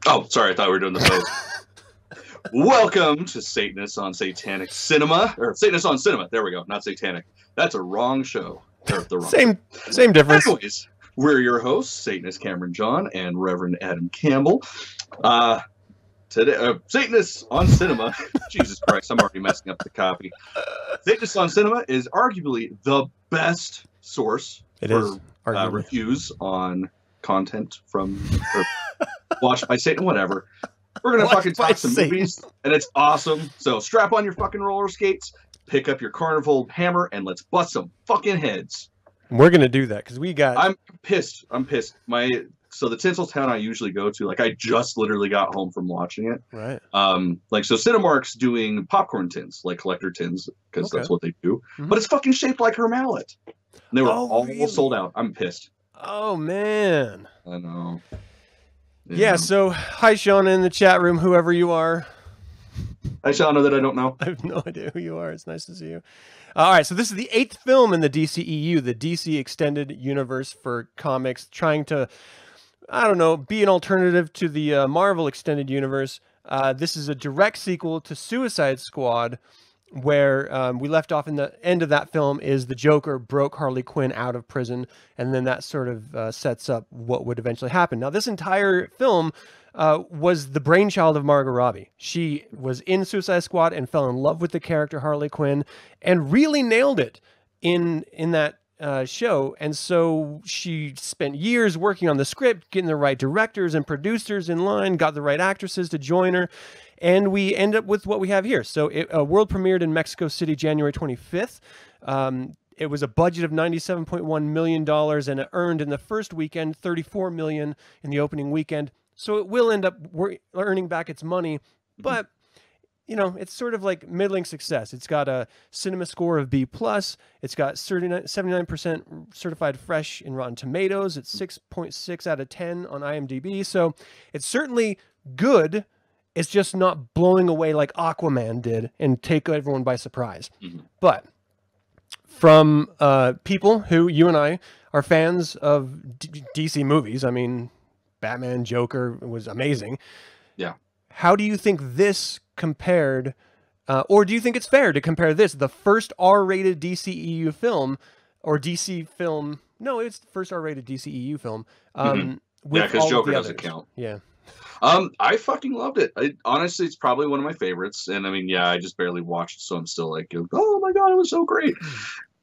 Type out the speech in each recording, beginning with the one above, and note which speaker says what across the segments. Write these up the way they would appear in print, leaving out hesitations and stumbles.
Speaker 1: Oh, sorry, I thought we were doing the post. Welcome to Satanists on Satanic Cinema, or Satanists on Cinema. There we go, not Satanic. That's a wrong show. The wrong
Speaker 2: same difference.
Speaker 1: Anyways, we're your hosts, Satanist Cameron John and Reverend Adam Campbell. Today, Satanists on Cinema. Jesus Christ, I'm already messing up the copy. Satanists on Cinema is arguably the best source for reviews on content from watched by Satan, whatever. We're gonna fucking talk some movies, and it's awesome. So strap on your fucking roller skates, pick up your carnival hammer, and let's bust some fucking heads.
Speaker 2: We're gonna do that because we got.
Speaker 1: I'm pissed. So the Tinseltown I usually go to, like I just literally got home from watching it.
Speaker 2: Right.
Speaker 1: So Cinemark's doing popcorn tins, like collector tins, because that's what they do.
Speaker 2: Mm-hmm.
Speaker 1: But it's fucking shaped like her mallet. And they were all sold out. I'm pissed.
Speaker 2: Oh man.
Speaker 1: I know.
Speaker 2: Yeah, so hi Shauna in the chat room, whoever you are.
Speaker 1: Hi Shauna that I don't know.
Speaker 2: I have no idea who you are. It's nice to see you. All right, so this is the 8th film in the DCEU, the DC Extended Universe for comics, trying to, I don't know, be an alternative to the Marvel Extended Universe. This is a direct sequel to Suicide Squad, where we left off in the end of that film is the Joker broke Harley Quinn out of prison, and then that sort of sets up what would eventually happen. Now, this entire film was the brainchild of Margo Robbie. She was in Suicide Squad and fell in love with the character Harley Quinn and really nailed it in that show. And so she spent years working on the script, getting the right directors and producers in line, got the right actresses to join her. And we end up with what we have here. So it world premiered in Mexico City, January 25th. It was a budget of $97.1 million, and it earned in the first weekend $34 million in the opening weekend. So it will end up earning back its money, but you know, it's sort of like middling success. It's got a cinema score of B+. It's got 79% certified fresh in Rotten Tomatoes. It's 6.6 out of 10 on IMDb. So it's certainly good. It's just not blowing away like Aquaman did and take everyone by surprise. Mm-hmm. But from people who, you and I, are fans of DC movies, I mean, Batman, Joker was amazing. Yeah. How do you think this compared, or do you think it's fair to compare this, the first R-rated DCEU film, or DC film, no, it's the first R-rated DCEU film.
Speaker 1: Yeah, because Joker doesn't count.
Speaker 2: Yeah.
Speaker 1: I fucking loved it. Honestly, it's probably one of my favorites. And I mean, yeah, I just barely watched, so I'm still like, oh my God, it was so great.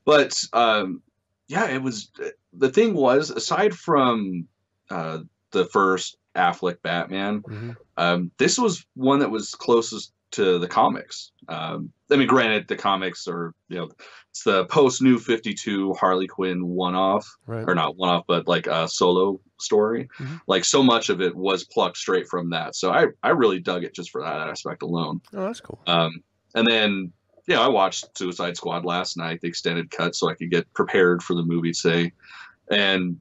Speaker 1: But yeah, it was, the thing was, aside from the first Affleck Batman, this was one that was closest to the comics. I mean, granted, the comics are, you know, it's the post New 52 Harley Quinn one-off, or not one-off, but like a solo story. Like so much of it was plucked straight from that. So I really dug it just for that aspect alone.
Speaker 2: Oh, that's cool.
Speaker 1: And then, yeah, I watched Suicide Squad last night, the extended cut, so I could get prepared for the movie, say. And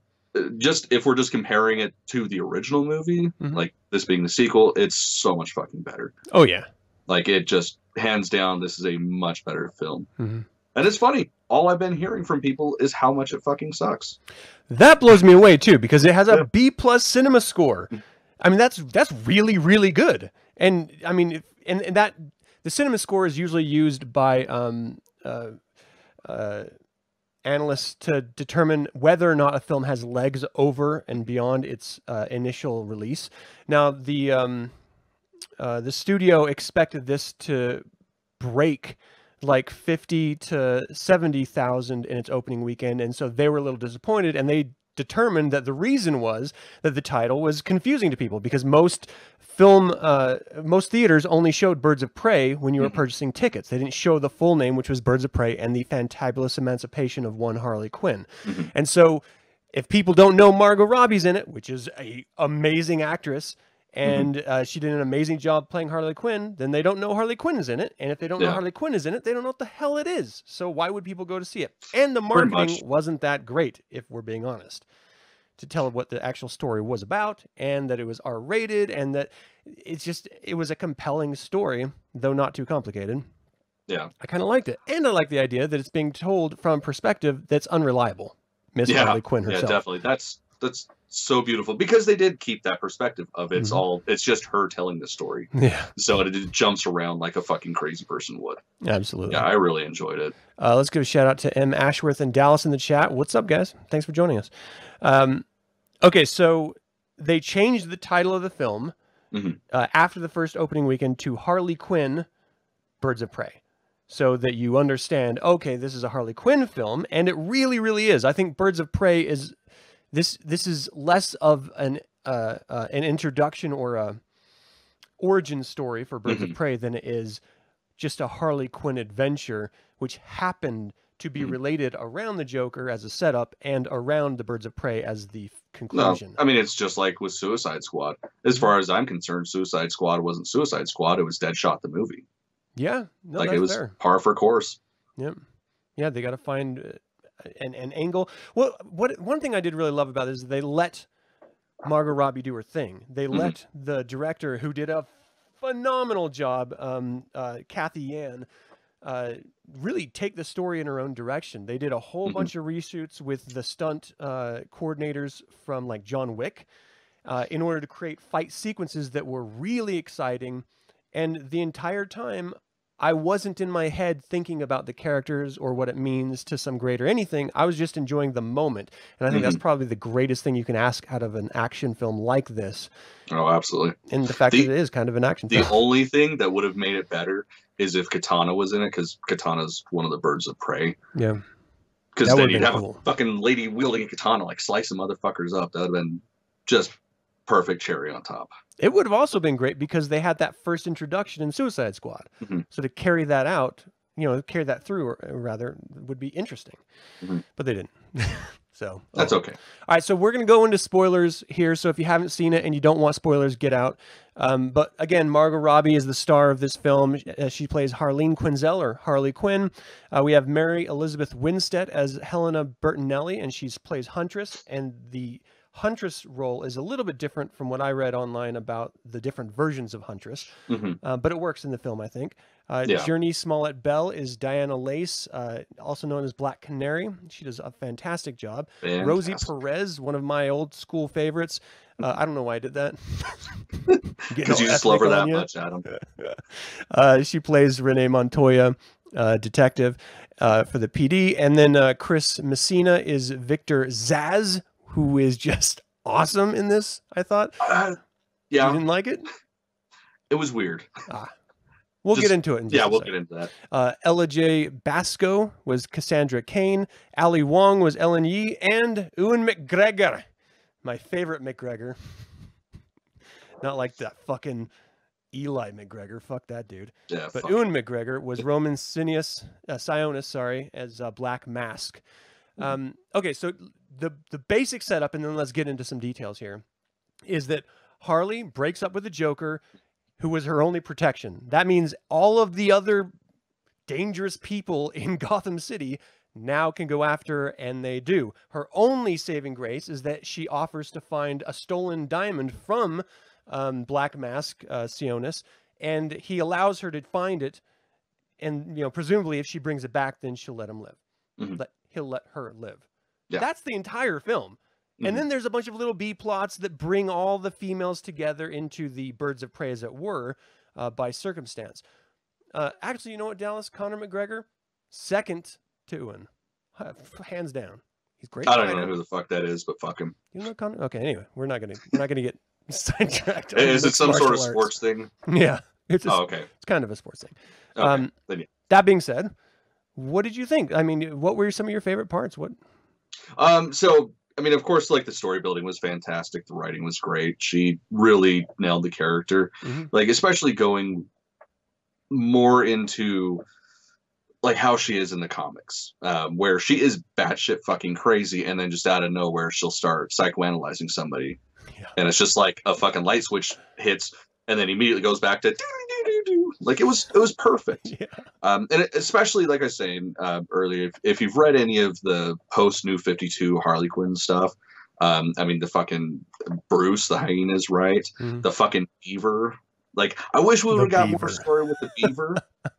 Speaker 1: just if we're just comparing it to the original movie, like this being the sequel, it's so much fucking better.
Speaker 2: Oh yeah,
Speaker 1: like it just hands down, this is a much better film. And it's funny, all I've been hearing from people is how much it fucking sucks.
Speaker 2: That blows me away too, because it has a B+ cinema score. I mean, that's really, really good. And I mean, and that the cinema score is usually used by analysts to determine whether or not a film has legs over and beyond its initial release. Now, the studio expected this to break like 50 to 70,000 in its opening weekend, and so they were a little disappointed, and they determined that the reason was that the title was confusing to people, because most theaters only showed Birds of Prey when you were purchasing tickets. They didn't show the full name, which was Birds of Prey and the Fantabulous Emancipation of One Harley Quinn. And so if people don't know Margo Robbie's in it, which is an amazing actress, and she did an amazing job playing Harley Quinn, then they don't know Harley Quinn is in it. And if they don't know Harley Quinn is in it, they don't know what the hell it is. So why would people go to see it? And the marketing wasn't that great, if we're being honest, to tell what the actual story was about, and that it was R-rated, and that it was a compelling story, though not too complicated. Yeah. I kind of liked it. And I like the idea that it's being told from a perspective that's unreliable. Miss Harley Quinn herself.
Speaker 1: Yeah, definitely. that's so beautiful, because they did keep that perspective of it's just her telling the story.
Speaker 2: Yeah.
Speaker 1: So it jumps around like a fucking crazy person would.
Speaker 2: Absolutely.
Speaker 1: Yeah, I really enjoyed it.
Speaker 2: Let's give a shout out to M. Ashworth and Dallas in the chat. What's up, guys? Thanks for joining us. Okay, so they changed the title of the film after the first opening weekend to Harley Quinn, Birds of Prey, so that you understand, okay, this is a Harley Quinn film, and it really, really is. I think Birds of Prey is this is less of an introduction or a origin story for Birds of Prey than it is just a Harley Quinn adventure, which happened to be related around the Joker as a setup and around the Birds of Prey as the conclusion.
Speaker 1: No, I mean, it's just like with Suicide Squad. As far as I'm concerned, Suicide Squad wasn't Suicide Squad. It was Deadshot the movie.
Speaker 2: Yeah. No,
Speaker 1: like,
Speaker 2: that's
Speaker 1: it was
Speaker 2: fair.
Speaker 1: par for course.
Speaker 2: Yep. Yeah, they got to find an angle. Well, one thing I did really love about it is they let Margo Robbie do her thing. They let the director, who did a phenomenal job, Kathy Yan, really take the story in her own direction. They did a whole bunch of reshoots with the stunt coordinators from like John Wick in order to create fight sequences that were really exciting. And the entire time, I wasn't in my head thinking about the characters or what it means to some great or anything. I was just enjoying the moment. And I think that's probably the greatest thing you can ask out of an action film like this.
Speaker 1: Oh, absolutely.
Speaker 2: And the fact that it is kind of an action film.
Speaker 1: The only thing that would have made it better is if Katana was in it, because Katana's one of the Birds of Prey.
Speaker 2: Yeah.
Speaker 1: Because then you'd have a fucking lady wielding a katana, like slicing motherfuckers up. That would have been just perfect cherry on top.
Speaker 2: It would have also been great because they had that first introduction in Suicide Squad. So to carry that out, carry that through, or rather, would be interesting. But they didn't. So
Speaker 1: that's okay.
Speaker 2: All right, so we're going to go into spoilers here. So if you haven't seen it and you don't want spoilers, get out. But again, Margo Robbie is the star of this film. She plays Harleen Quinzel, or Harley Quinn. We have Mary Elizabeth Winstead as Helena Bertinelli, and she plays Huntress. And the Huntress role is a little bit different from what I read online about the different versions of Huntress, but it works in the film, I think. Journey Smollett Bell is Diana Lace, also known as Black Canary. She does a fantastic job. Rosie Perez, one of my old school favorites. I don't know why I did that.
Speaker 1: Because you just love her that much, Adam.
Speaker 2: She plays Renee Montoya, detective for the PD. And then Chris Messina is Victor Zaz, who is just awesome in this, I thought.
Speaker 1: Yeah.
Speaker 2: You didn't like it?
Speaker 1: It was weird.
Speaker 2: We'll get into it in just a second.
Speaker 1: Get into that.
Speaker 2: Ella J. Basco was Cassandra Cain. Ali Wong was Ellen Yee. And Ewan McGregor, my favorite McGregor. Not like that fucking Eli McGregor. Fuck that dude.
Speaker 1: Yeah,
Speaker 2: but Ewan McGregor was Roman Sionis, as Black Mask. Okay, so the basic setup, and then let's get into some details here, is that Harley breaks up with the Joker, who was her only protection. That means all of the other dangerous people in Gotham City now can go after her, and they do. Her only saving grace is that she offers to find a stolen diamond from Black Mask, Sionis, and he allows her to find it, and presumably if she brings it back, then she'll let him live. He'll let her live. Yeah. That's the entire film. And then there's a bunch of little B plots that bring all the females together into the Birds of Prey, as it were, by circumstance. Actually, you know what, Dallas? Conor McGregor, second to Ewan. Hands down. He's great.
Speaker 1: I don't know who the fuck that is, but fuck him.
Speaker 2: You know Conor? Okay, anyway, we're not gonna get sidetracked.
Speaker 1: Is it some sort of sports thing?
Speaker 2: Yeah. It's
Speaker 1: okay.
Speaker 2: It's kind of a sports thing.
Speaker 1: Okay.
Speaker 2: That being said, what did you think? I mean, what were some of your favorite parts? What?
Speaker 1: So, I mean, of course, like, the story building was fantastic. The writing was great. She really nailed the character. Like, especially going more into, like, how she is in the comics, where she is batshit fucking crazy, and then just out of nowhere, she'll start psychoanalyzing somebody. Yeah. And it's just like a fucking light switch hits, and then immediately goes back to like, it was perfect. Yeah. And especially, like I was saying earlier, if you've read any of the post New 52 Harley Quinn stuff, I mean, the fucking Bruce, the hyenas, right? The fucking beaver. Like, I wish we would have got more story with the beaver,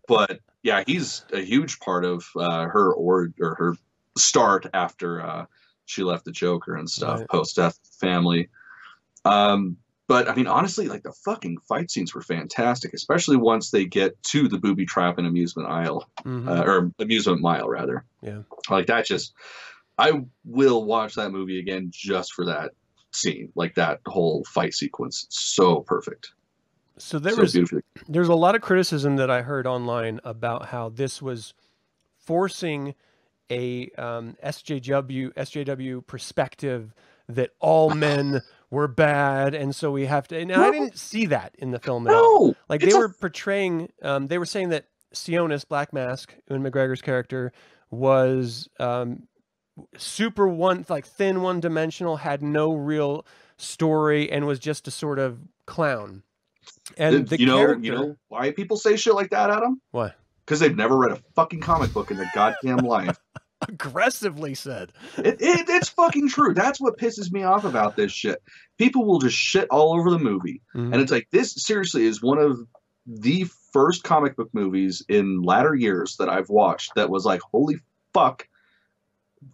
Speaker 1: but yeah, he's a huge part of her start after she left the Joker and stuff,
Speaker 2: Right.
Speaker 1: post-death family. But I mean, honestly, like the fucking fight scenes were fantastic, especially once they get to the booby trap and amusement aisle, or amusement mile rather.
Speaker 2: Yeah.
Speaker 1: Like that I will watch that movie again just for that scene, like that whole fight sequence. So perfect.
Speaker 2: So there's a lot of criticism that I heard online about how this was forcing a SJW perspective that all men were bad, and so we have to. And I didn't see that in the film at all. Like they were portraying, they were saying that Sionis, Black Mask, Ewan McGregor's character, was super thin, one-dimensional, had no real story, and was just a sort of clown. And the character,
Speaker 1: you know why people say shit like that, Adam?
Speaker 2: Why?
Speaker 1: Because they've never read a fucking comic book in their goddamn life.
Speaker 2: Aggressively said.
Speaker 1: It's fucking true. That's what pisses me off about this shit. People will just shit all over the movie. And it's like, this seriously is one of the first comic book movies in latter years that I've watched that was like, holy fuck,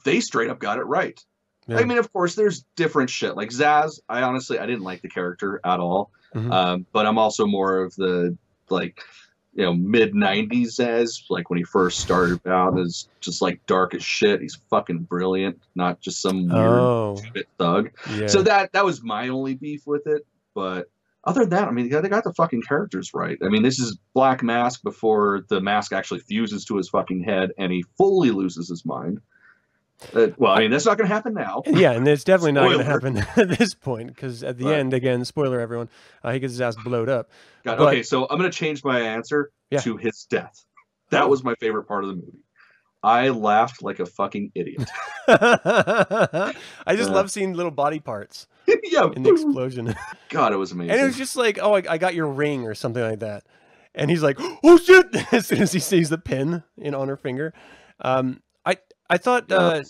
Speaker 1: they straight up got it right. Yeah. I mean, of course, there's different shit. Like Zaz, I didn't like the character at all. But I'm also more of the, like, you know, mid-90s Zaz, like when he first started out, is just like dark as shit. He's fucking brilliant, not just some weird two-bit thug. Yeah. So that was my only beef with it. But other than that, I mean, they got the fucking characters right. I mean, this is Black Mask before the mask actually fuses to his fucking head and he fully loses his mind. Well, I mean, that's not going to happen now.
Speaker 2: Yeah, and it's definitely not going to happen at this point, because at the end, again, spoiler everyone, he gets his ass blowed up.
Speaker 1: Okay, so I'm going to change my answer to his death. That was my favorite part of the movie. I laughed like a fucking idiot.
Speaker 2: I just love seeing little body parts in the explosion.
Speaker 1: God, it was amazing.
Speaker 2: And it was just like, oh, I got your ring or something like that. And he's like, oh, shit, as soon as he sees the pin on her finger. I thought so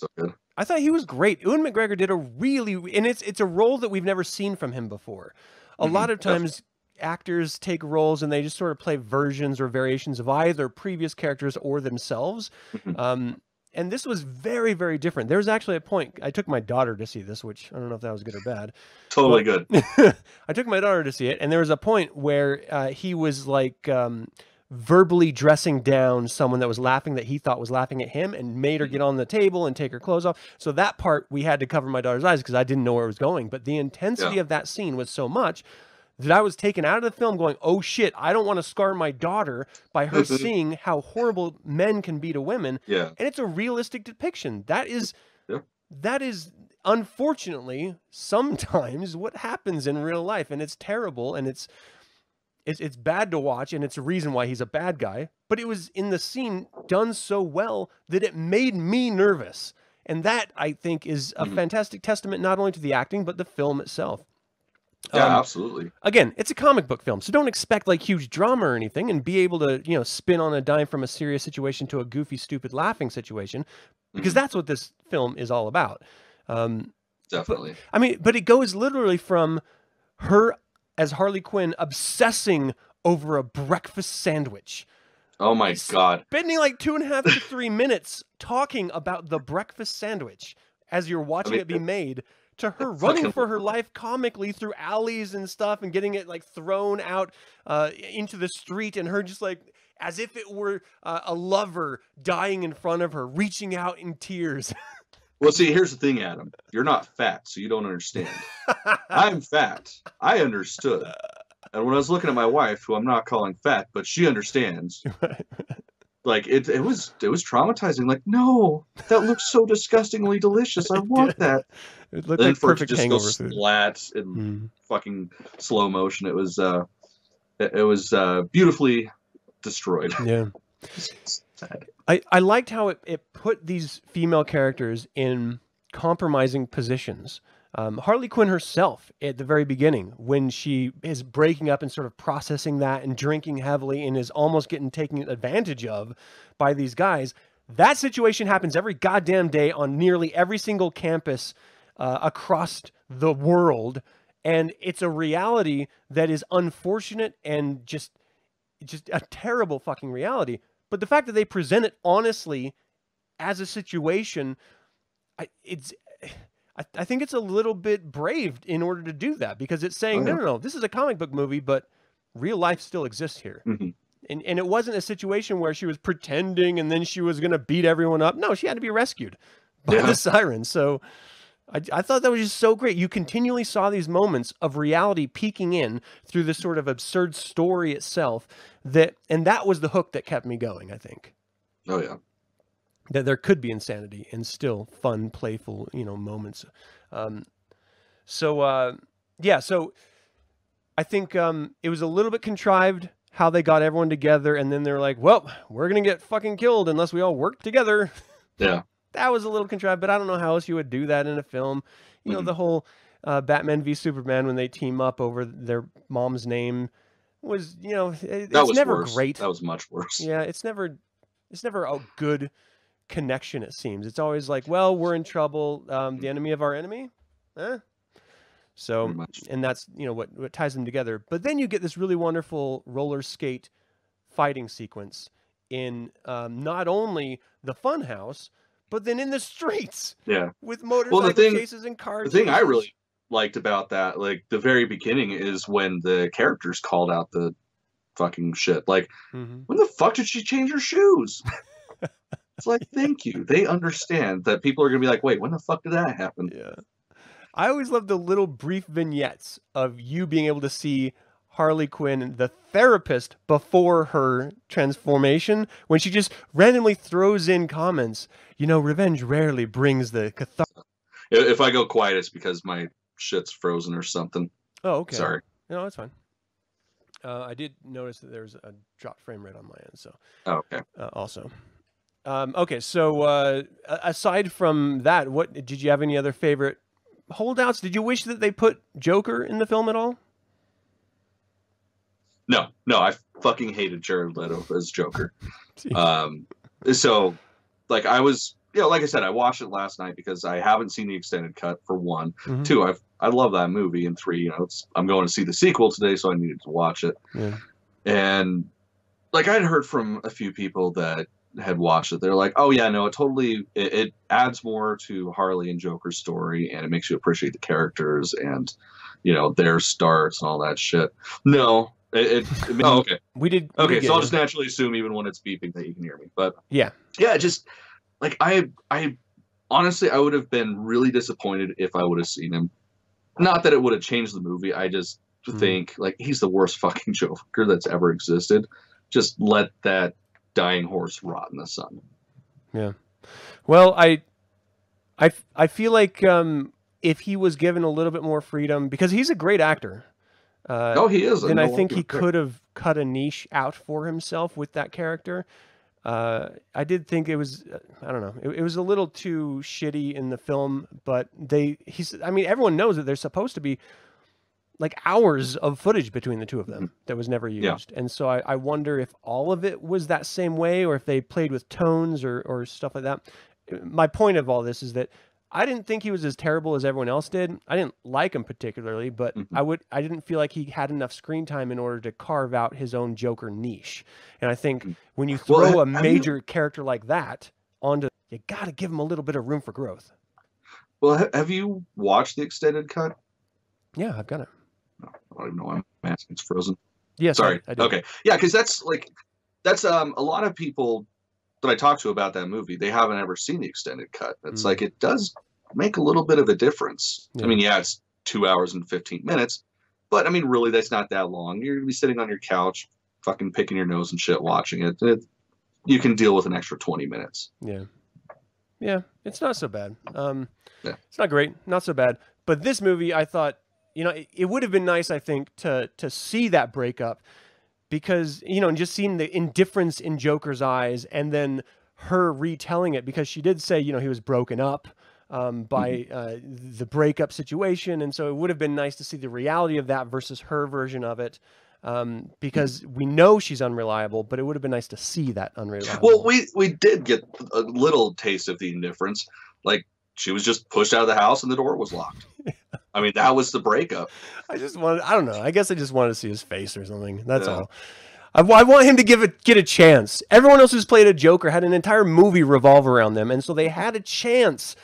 Speaker 2: I thought he was great. Ewan McGregor did and it's a role that we've never seen from him before. A lot of times actors take roles and they just sort of play versions or variations of either previous characters or themselves. And this was very, very different. There was actually a point, I took my daughter to see this, which I don't know if that was good or bad.
Speaker 1: Totally good.
Speaker 2: I took my daughter to see it, and there was a point where he was like verbally dressing down someone that was laughing, that he thought was laughing at him, and made her get on the table and take her clothes off. So that part, we had to cover my daughter's eyes because I didn't know where it was going. But the intensity of that scene was so much that I was taken out of the film going, oh shit, I don't want to scar my daughter by her seeing how horrible men can be to women. Yeah. And it's a realistic depiction. That is unfortunately sometimes what happens in real life, and it's terrible, and it's bad to watch, and it's a reason why he's a bad guy. But it was in the scene done so well that it made me nervous. And that, I think, is a fantastic testament not only to the acting, but the film itself.
Speaker 1: Yeah, absolutely.
Speaker 2: Again, it's a comic book film, so don't expect like huge drama or anything, and be able to, you know, spin on a dime from a serious situation to a goofy, stupid, laughing situation, because that's what this film is all about.
Speaker 1: Definitely.
Speaker 2: But it goes literally from her as Harley Quinn obsessing over a breakfast sandwich.
Speaker 1: Oh my God.
Speaker 2: Spending like 2.5 to 3 minutes talking about the breakfast sandwich as you're watching it be made, to her running for her life comically through alleys and stuff and getting it like thrown out into the street, and her just like, as if it were a lover dying in front of her, reaching out in tears.
Speaker 1: Well, see, here's the thing, Adam. You're not fat, so you don't understand. I'm fat. I understood. And when I was looking at my wife, who I'm not calling fat, but she understands, like it was traumatizing. Like, no, that looks so disgustingly delicious. I want that.
Speaker 2: It looked like perfect hangover food.
Speaker 1: Splat in fucking slow motion. It was beautifully destroyed.
Speaker 2: Yeah. I liked how it put these female characters in compromising positions. Harley Quinn herself at the very beginning, when she is breaking up and sort of processing that and drinking heavily and is almost getting taken advantage of by these guys, that situation happens every goddamn day on nearly every single campus across the world. And it's a reality that is unfortunate and just a terrible fucking reality. But the fact that they present it honestly as a situation, I think it's a little bit brave in order to do that, because it's saying, no, this is a comic book movie, but real life still exists here. And it wasn't a situation where she was pretending and then she was going to beat everyone up. No, she had to be rescued by the sirens. So I thought that was just so great. You continually saw these moments of reality peeking in through this sort of absurd story itself, and that was the hook that kept me going, I think.
Speaker 1: Oh, yeah.
Speaker 2: That there could be insanity and still fun, playful, moments. So I think it was a little bit contrived how they got everyone together, and then they're like, well, we're going to get fucking killed unless we all work together.
Speaker 1: Yeah.
Speaker 2: That was a little contrived, but I don't know how else you would do that in a film. The whole Batman v Superman, when they team up over their mom's name, was, it's never
Speaker 1: worse.
Speaker 2: Great.
Speaker 1: That was much worse.
Speaker 2: Yeah, it's never a good connection, it seems. It's always like, well, we're in trouble. The enemy of our enemy? So, and that's, what ties them together. But then you get this really wonderful roller skate fighting sequence in not only the fun house, but then in the streets.
Speaker 1: Yeah.
Speaker 2: With motorcycle chases and car chases.
Speaker 1: The thing I really liked about that, like the very beginning, is when the characters called out the fucking shit. Like, when the fuck did she change her shoes? It's like, thank you. They understand that people are going to be like, wait, when the fuck did that happen?
Speaker 2: Yeah. I always love the little brief vignettes of you being able to see Harley Quinn, the therapist, before her transformation, when she just randomly throws in comments. Revenge rarely brings the catharsis.
Speaker 1: If I go quiet, it's because my shit's frozen or something.
Speaker 2: Oh, okay.
Speaker 1: Sorry.
Speaker 2: No, that's fine. I did notice that there's a dropped frame rate on my end, so.
Speaker 1: Oh, okay.
Speaker 2: Also. Okay, so aside from that, what did you have any other favorite holdouts? Did you wish that they put Joker in the film at all?
Speaker 1: No, I fucking hated Jared Leto as Joker. So, like, I was, like I said, I watched it last night because I haven't seen the extended cut, for one. Two, I love that movie, and three, I'm going to see the sequel today, so I needed to watch it. Yeah. And like, I'd heard from a few people that had watched it. They're like, oh yeah, no, it adds more to Harley and Joker's story, and it makes you appreciate the characters and their starts and all that shit. No, okay. So I'll just naturally assume, even when it's beeping, that you can hear me. But yeah, just like I honestly, I would have been really disappointed if I would have seen him. Not that it would have changed the movie. I just think, like, he's the worst fucking Joker that's ever existed. Just let that dying horse rot in the sun.
Speaker 2: Yeah. Well, I feel like if he was given a little bit more freedom, because he's a great actor.
Speaker 1: He is.
Speaker 2: Then I think he could have cut a niche out for himself with that character. I did think it was, I don't know, it was a little too shitty in the film, but everyone knows that there's supposed to be like hours of footage between the two of them that was never used. And so I wonder if all of it was that same way, or if they played with tones or stuff like that. My point of all this is that I didn't think he was as terrible as everyone else did. I didn't like him particularly, but I didn't feel like he had enough screen time in order to carve out his own Joker niche. And I think when you throw a major character like that onto, you got to give him a little bit of room for growth.
Speaker 1: Well, have you watched the extended cut?
Speaker 2: Yeah, I've got it.
Speaker 1: I don't even know why I'm asking. It's frozen.
Speaker 2: Yes,
Speaker 1: sorry.
Speaker 2: I do.
Speaker 1: Okay, yeah, because that's a lot of people that I talked to about that movie, they haven't ever seen the extended cut. It's like, it does make a little bit of a difference. Yeah. I mean, yeah, it's 2 hours and 15 minutes, but I mean, really, that's not that long. You're gonna be sitting on your couch, fucking picking your nose and shit, watching it. You can deal with an extra 20 minutes.
Speaker 2: Yeah, it's not so bad. It's not great, not so bad. But this movie, I thought, it would have been nice, I think, to see that breakup, because, and just seeing the indifference in Joker's eyes, and then her retelling it, because she did say, he was broken up by the breakup situation. And so it would have been nice to see the reality of that versus her version of it, because we know she's unreliable, but it would have been nice to see that unreliable.
Speaker 1: Well, we did get a little taste of the indifference. Like, she was just pushed out of the house and the door was locked. I mean, that was the breakup.
Speaker 2: I don't know. I guess I just wanted to see his face or something. That's all. I want him to get a chance. Everyone else who's played a Joker had an entire movie revolve around them, and so they had a chance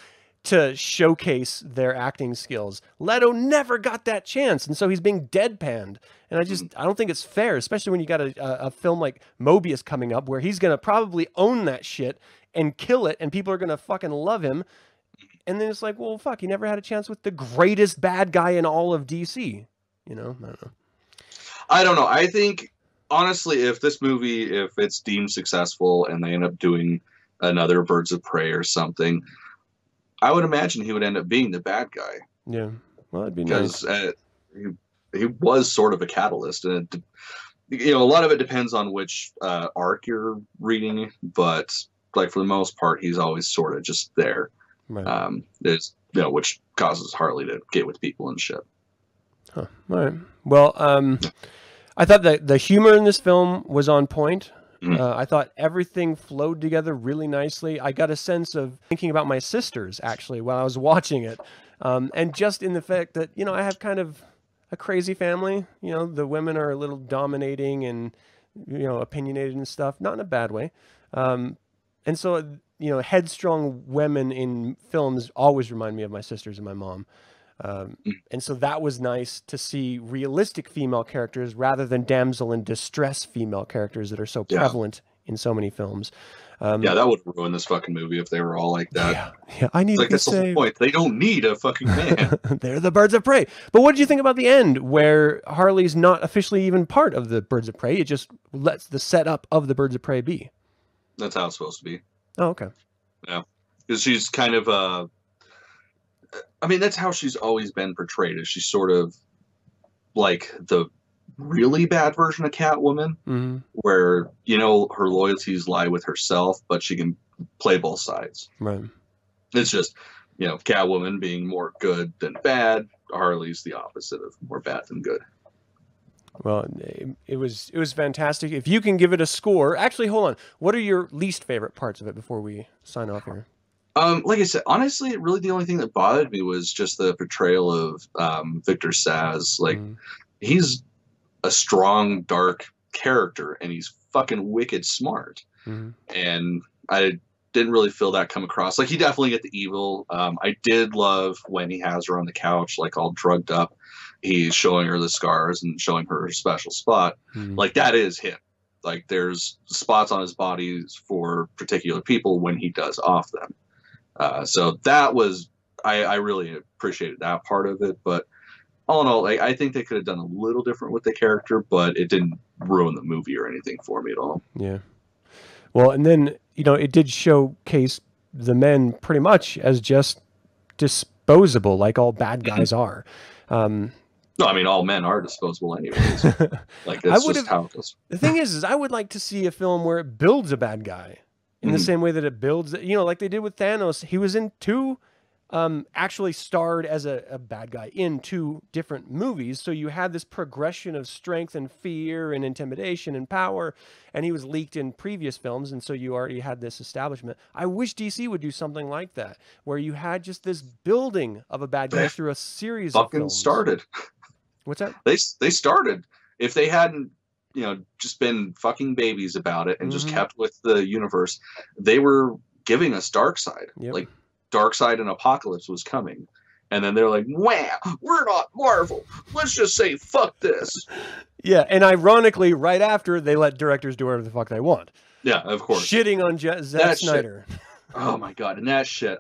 Speaker 2: to showcase their acting skills. Leto never got that chance, and so he's being deadpanned. And I don't think it's fair, especially when you got a film like Mobius coming up, where he's gonna probably own that shit and kill it, and people are gonna fucking love him. And then it's like, well, fuck, he never had a chance with the greatest bad guy in all of DC. You know, I don't know.
Speaker 1: I don't know. I think, honestly, if this movie, if it's deemed successful and they end up doing another Birds of Prey or something, I would imagine he would end up being the bad guy.
Speaker 2: Yeah, well, that'd be
Speaker 1: nice.
Speaker 2: Because
Speaker 1: he was sort of a catalyst, and a lot of it depends on which arc you're reading, but like for the most part, he's always sort of just there. Right. Which causes Harley to get with people and shit.
Speaker 2: Huh. All right. Well, I thought that the humor in this film was on point. I thought everything flowed together really nicely. I got a sense of thinking about my sisters, actually, while I was watching it. And just in the fact that, I have kind of a crazy family. The women are a little dominating and, opinionated and stuff, not in a bad way. And so, headstrong women in films always remind me of my sisters and my mom. And so that was nice to see realistic female characters rather than damsel in distress female characters that are so prevalent in so many films.
Speaker 1: That would ruin this fucking movie if they were all like that.
Speaker 2: Yeah, I need to
Speaker 1: that's the whole point. They don't need a fucking man.
Speaker 2: They're the Birds of Prey. But what did you think about the end, where Harley's not officially even part of the Birds of Prey? It just lets the setup of the Birds of Prey be.
Speaker 1: That's how it's supposed to be.
Speaker 2: Oh, okay.
Speaker 1: Yeah, because she's kind of that's how she's always been portrayed. Is she's sort of like the really bad version of Catwoman, where her loyalties lie with herself, but she can play both sides.
Speaker 2: Right.
Speaker 1: It's just Catwoman being more good than bad. Harley's the opposite of more bad than good.
Speaker 2: Well, it was fantastic. If you can give it a score, actually, hold on. What are your least favorite parts of it before we sign off here?
Speaker 1: Like I said, honestly, really the only thing that bothered me was just the portrayal of Victor Saz. Like, he's a strong, dark character, and he's fucking wicked smart. And I didn't really feel that come across. Like, he definitely get the evil. I did love when he has her on the couch, like, all drugged up. He's showing her the scars and showing her special spot. Like, that is him. Like, there's spots on his body for particular people when he does off them. So that was, I really appreciated that part of it. But all in all, I think they could have done a little different with the character, but it didn't ruin the movie or anything for me at all. Yeah.
Speaker 2: Well, and then, it did showcase the men pretty much as just disposable, like all bad guys are.
Speaker 1: No, all men are disposable anyways. Like, that's just how it goes.
Speaker 2: The thing is I would like to see a film where it builds a bad guy in the same way that it builds, like they did with Thanos. He was in two, actually starred as a bad guy in two different movies. So you had this progression of strength and fear and intimidation and power, and he was leaked in previous films. And so you already had this establishment. I wish DC would do something like that, where you had just this building of a bad guy through a series of films.
Speaker 1: Started.
Speaker 2: What's that?
Speaker 1: They started. If they hadn't, just been fucking babies about it and just kept with the universe, they were giving us Darkseid.
Speaker 2: Yep.
Speaker 1: Like, Darkseid and Apocalypse was coming. And then they're like, wow, we're not Marvel. Let's just say fuck this.
Speaker 2: Yeah, and ironically, right after, they let directors do whatever the fuck they want.
Speaker 1: Yeah, of course.
Speaker 2: Shitting on Zack Snyder.
Speaker 1: Shit. Oh my god, and that shit,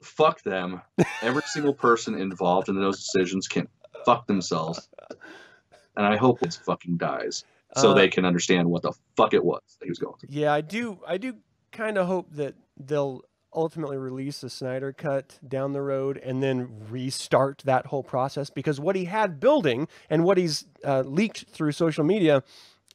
Speaker 1: fuck them. Every single person involved in those decisions can fuck themselves. And I hope it fucking dies so they can understand what the fuck it was that he was going through.
Speaker 2: Yeah, I do kind of hope that they'll ultimately release a Snyder cut down the road and then restart that whole process, because what he had building and what he's leaked through social media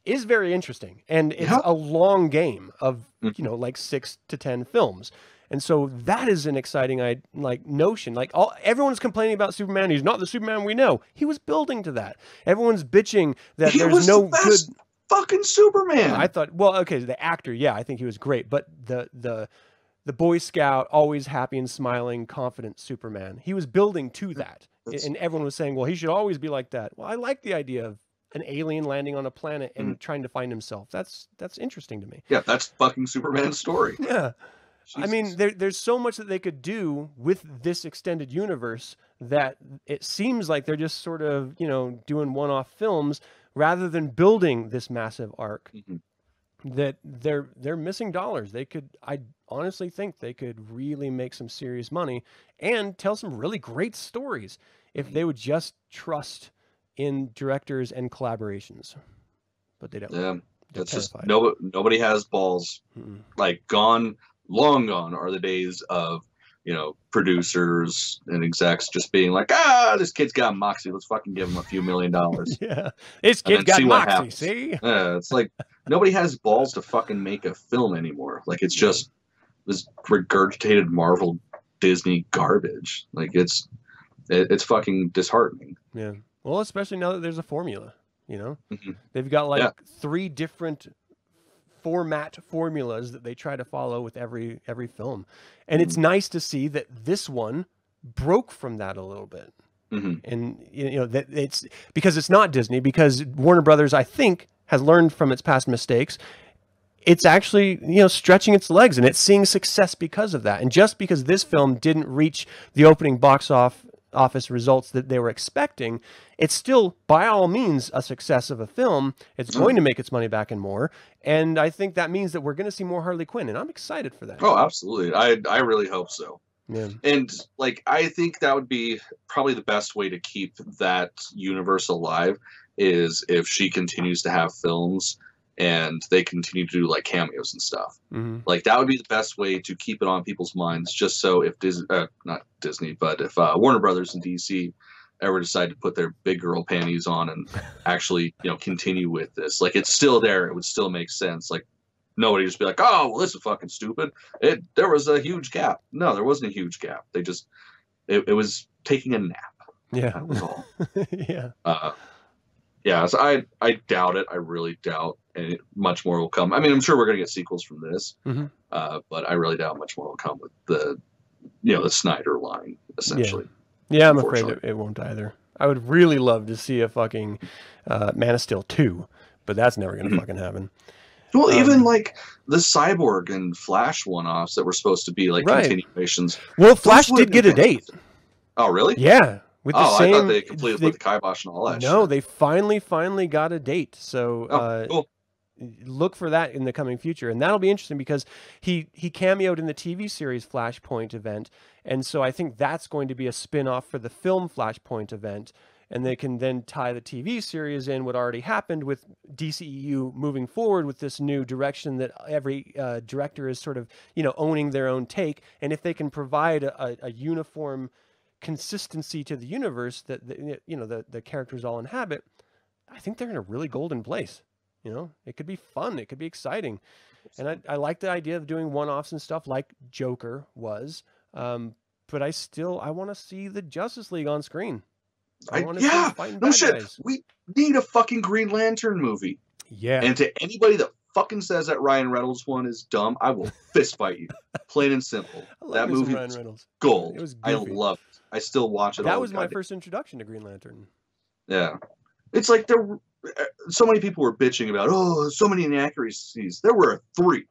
Speaker 2: is very interesting. And it's a long game of, like 6 to 10 films. And so that is an exciting notion. Like, everyone's complaining about Superman. He's not the Superman we know. He was building to that. Everyone's bitching that there's no good
Speaker 1: fucking Superman.
Speaker 2: I thought, well, okay, the actor, I think he was great, but the Boy Scout, always happy and smiling, confident Superman, he was building to that. And everyone was saying, well, he should always be like that. Well, I like the idea of an alien landing on a planet and trying to find himself. That's interesting to me.
Speaker 1: Yeah, that's fucking Superman's story.
Speaker 2: Yeah. I mean, there's so much that they could do with this extended universe that it seems like they're just sort of, doing one-off films rather than building this massive arc. That they're missing dollars. I honestly think they could really make some serious money and tell some really great stories if they would just trust in directors and collaborations. But they don't.
Speaker 1: Yeah, that's just nobody has balls. Like long gone are the days of producers and execs just being like, this kid's got moxie, let's fucking give him a few $1 million.
Speaker 2: Yeah, this kid's got moxie. See,
Speaker 1: it's like nobody has balls to fucking make a film anymore. Like it's just this regurgitated Marvel Disney garbage. Like it's fucking disheartening.
Speaker 2: Yeah, well, especially now that there's a formula. They've got 3 different format formulas that they try to follow with every film, and it's nice to see that this one broke from that a little bit. And that it's because it's not Disney, because Warner Brothers, I think, has learned from its past mistakes. It's actually stretching its legs, and it's seeing success because of that. And just because this film didn't reach the opening box office results that they were expecting, it's still by all means a success of a film. It's going to make its money back and more, and I think that means that we're going to see more Harley Quinn, and I'm excited for that.
Speaker 1: Oh, absolutely. I really hope so. Yeah. And I think that would be probably the best way to keep that universe alive is if she continues to have films and they continue to do cameos and stuff. That would be the best way to keep it on people's minds, just so if not Disney, but if Warner Brothers and DC ever decide to put their big girl panties on and actually continue with this, it's still there, it would still make sense. Nobody just be like, oh well, this is fucking stupid, there was a huge gap. No, there wasn't a huge gap. They just it was taking a nap.
Speaker 2: Yeah,
Speaker 1: that was all.
Speaker 2: Yeah.
Speaker 1: So I doubt it. I really doubt, and much more will come. I mean, I'm sure we're going to get sequels from this, but I really doubt much more will come with the Snyder line, essentially.
Speaker 2: Yeah, I'm afraid it won't either. I would really love to see a fucking Man of Steel 2, but that's never going to fucking happen.
Speaker 1: Well, even the Cyborg and Flash one-offs that were supposed to be continuations.
Speaker 2: Well, Flash did get a date.
Speaker 1: Oh, really?
Speaker 2: Yeah.
Speaker 1: I thought they completely put the kibosh and all that shit.
Speaker 2: No, they finally got a date. So
Speaker 1: cool.
Speaker 2: Look for that in the coming future. And that'll be interesting because he cameoed in the TV series Flashpoint event. And so I think that's going to be a spin-off for the film Flashpoint event. And they can then tie the TV series in what already happened with DCEU moving forward with this new direction that every director is sort of, owning their own take. And if they can provide a uniform consistency to the universe that the characters all inhabit, I think they're in a really golden place. It could be fun, it could be exciting, and I like the idea of doing one-offs and stuff like Joker was, but I want to see the Justice League on screen.
Speaker 1: No shit. Guys. We need a fucking Green Lantern movie.
Speaker 2: Yeah.
Speaker 1: And to anybody that fucking says that Ryan Reynolds one is dumb, I will fist fight you. Plain and simple. That movie was gold. It was goofy. I love it. I still watch it.
Speaker 2: That was my first introduction to Green Lantern.
Speaker 1: Yeah. It's like so many people were bitching about, so many inaccuracies. There were 3.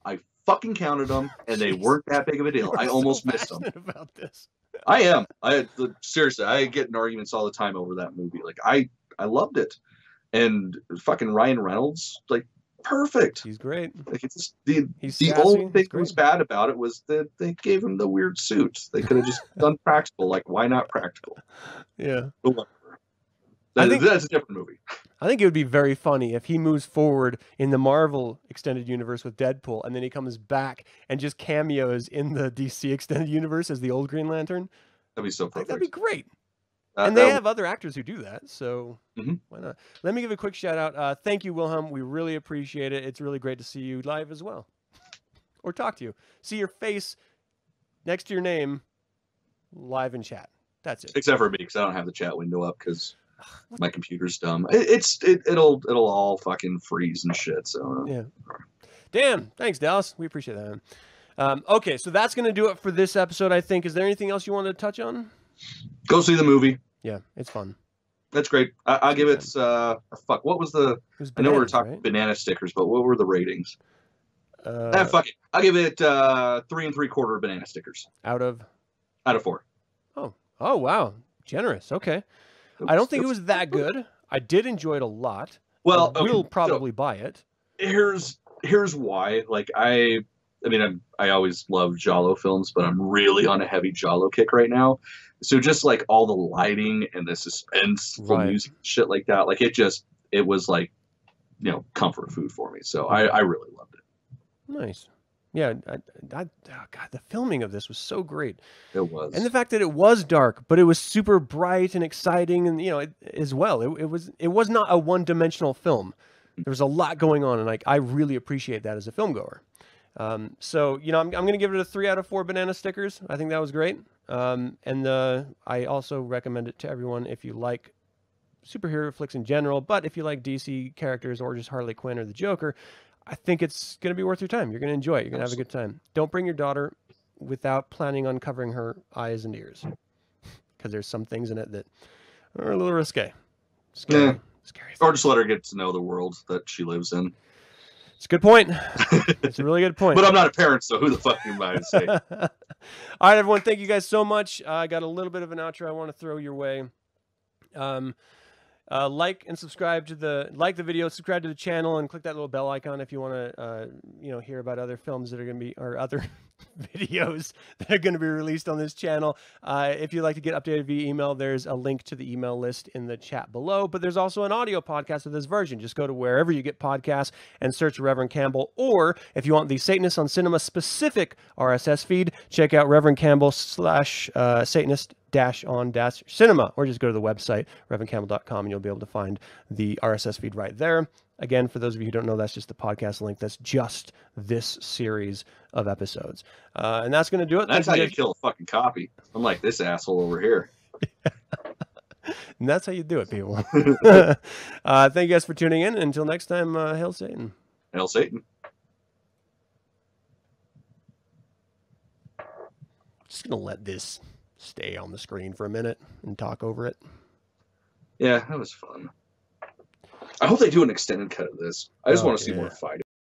Speaker 1: I fucking counted them, and they weren't that big of a deal. I almost missed them.
Speaker 2: About this.
Speaker 1: I am. Seriously, I get in arguments all the time over that movie. I loved it. And fucking Ryan Reynolds, perfect.
Speaker 2: He's great.
Speaker 1: It's just the only thing that was bad about it was that they gave him the weird suit. They could have just done practical. Why not practical?
Speaker 2: Yeah.
Speaker 1: But whatever. That's a different movie.
Speaker 2: I think it would be very funny if he moves forward in the Marvel extended universe with Deadpool, and then he comes back and just cameos in the DC extended universe as the old Green Lantern.
Speaker 1: That'd be so perfect.
Speaker 2: That'd be great. And they have other actors who do that, so why not? Let me give a quick shout out. Thank you, Wilhelm. We really appreciate it. It's really great to see you live as well, or talk to you. See your face next to your name live in chat. That's it.
Speaker 1: Except for me, because I don't have the chat window up because my computer's dumb. It'll all fucking freeze and shit. So
Speaker 2: yeah. Damn. Thanks, Dallas. We appreciate that. Okay, so that's gonna do it for this episode. I think. Is there anything else you wanted to touch on?
Speaker 1: Go see the movie.
Speaker 2: Yeah, it's fun.
Speaker 1: That's great. I'll give it. What was the? I know we were talking banana stickers, but what were the ratings? Fuck it. I'll give it 3 3/4 banana stickers
Speaker 2: out of
Speaker 1: 4.
Speaker 2: Oh wow, generous. Okay. I don't think it was that good. I did enjoy it a lot.
Speaker 1: Well,
Speaker 2: I will probably buy it.
Speaker 1: Here's why. Like I always love Giallo films, but I'm really on a heavy Giallo kick right now. So just like all the lighting and the suspenseful music, shit like that, like it was like, comfort food for me. So I really loved it.
Speaker 2: Nice. Yeah, God, the filming of this was so great.
Speaker 1: It was,
Speaker 2: and the fact that it was dark, but it was super bright and exciting, and as well, it was not a one-dimensional film. There was a lot going on, and I really appreciate that as a film goer. So I'm going to give it a 3 out of 4 banana stickers. I think that was great. And I also recommend it to everyone if you like superhero flicks in general, but if you like DC characters or just Harley Quinn or the Joker, I think it's going to be worth your time. You're going to enjoy it. You're going to have a good time. Don't bring your daughter without planning on covering her eyes and ears, because there's some things in it that are a little risque. Scary.
Speaker 1: Or just let her get to know the world that she lives in.
Speaker 2: It's a good point. It's a really good point.
Speaker 1: But I'm not a parent, so who the fuck am I to say?
Speaker 2: All right, everyone. Thank you guys so much. I got a little bit of an outro I want to throw your way. Like and subscribe to the video, subscribe to the channel, and click that little bell icon if you want to hear about other films that are going to be, or other videos that are going to be released on this channel. If you'd like to get updated via email, there's a link to the email list in the chat below, but there's also an audio podcast of this version. Just go to wherever you get podcasts and search Reverend Campbell, or if you want the Satanists on Cinema specific RSS feed, check out Reverend Campbell / Satanist on cinema, or just go to the website reverendcampbell.com and you'll be able to find the RSS feed right there. Again, for those of you who don't know, that's just the podcast link. That's just this series of episodes, and that's going to do it.
Speaker 1: That's how you kill a fucking copy. Unlike this asshole over here.
Speaker 2: And that's how you do it, people. Thank you guys for tuning in. Until next time, hail Satan.
Speaker 1: Hail Satan.
Speaker 2: Just gonna let this stay on the screen for a minute and talk over it.
Speaker 1: Yeah, that was fun. I hope they do an extended cut of this. I just want to see more fighting.